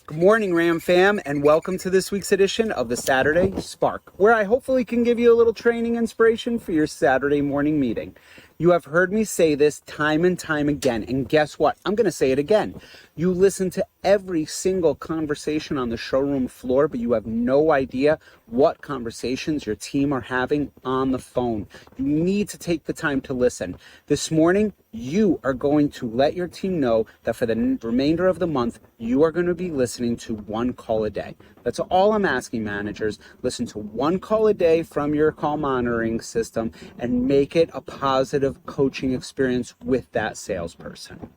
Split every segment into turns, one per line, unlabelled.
Good morning, Ram fam, and welcome to this week's edition of the Saturday Spark, where I hopefully can give you a little training inspiration for your Saturday morning meeting. You have heard me say this time and time again, and guess what? I'm going to say it again. You listen to every single conversation on the showroom floor, but you have no idea what conversations your team are having on the phone. You need to take the time to listen. This morning, you are going to let your team know that for the remainder of the month, you are going to be listening to one call a day. That's all I'm asking, managers. Listen to one call a day from your call monitoring system and make it a positive coaching experience with that salesperson.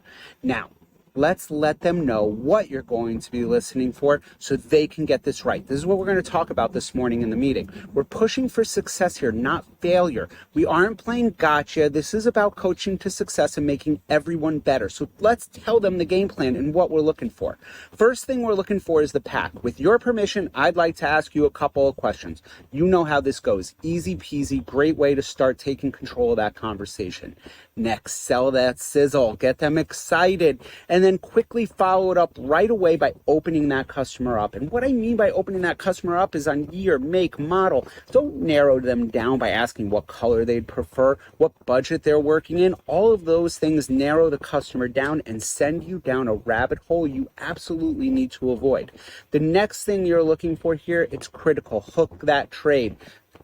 Now, let's let them know what you're going to be listening for so they can get this right. This is what we're going to talk about this morning in the meeting. We're pushing for success here, not failure. We aren't playing gotcha. This is about coaching to success and making everyone better. So let's tell them the game plan and what we're looking for. First thing we're looking for is the pack. With your permission, I'd like to ask you a couple of questions. You know how this goes. Easy peasy, great way to start taking control of that conversation. Next, sell that sizzle, get them excited, and then quickly follow it up right away by opening that customer up. And what I mean by opening that customer up is on year, make, model. Don't narrow them down by asking what color they'd prefer, what budget they're working in. All of those things narrow the customer down and send you down a rabbit hole you absolutely need to avoid. The next thing you're looking for here, it's critical. Hook that trade.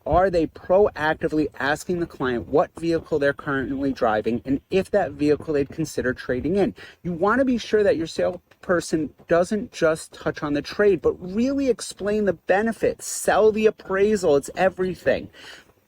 Are they proactively asking the client what vehicle they're currently driving and if that vehicle they'd consider trading in? You want to be sure that your salesperson doesn't just touch on the trade, but really explain the benefits, sell the appraisal. It's everything.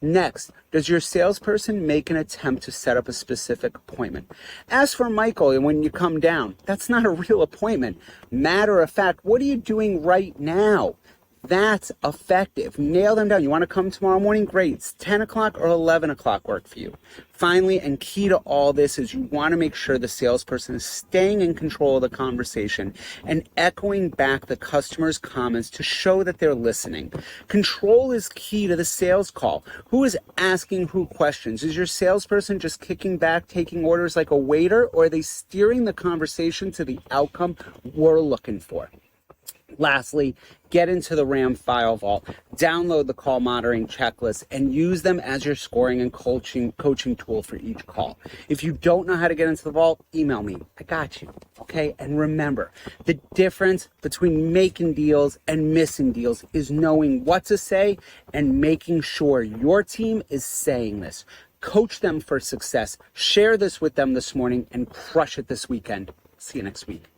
Next, does your salesperson make an attempt to set up a specific appointment? Ask for Michael when you come down. That's not a real appointment. Matter of fact, what are you doing right now? That's effective. Nail them down. You want to come tomorrow morning? Great. It's 10 o'clock or 11 o'clock work for you. Finally, and key to all this is you want to make sure the salesperson is staying in control of the conversation and echoing back the customer's comments to show that they're listening. Control is key to the sales call. Who is asking who questions? Is your salesperson just kicking back, taking orders like a waiter, or are they steering the conversation to the outcome we're looking for? Lastly, get into the RAM file vault, download the call monitoring checklist, and use them as your scoring and coaching tool for each call. If you don't know how to get into the vault, email me. I got you. Okay? And remember, the difference between making deals and missing deals is knowing what to say and making sure your team is saying this. Coach them for success. Share this with them this morning and crush it this weekend. See you next week.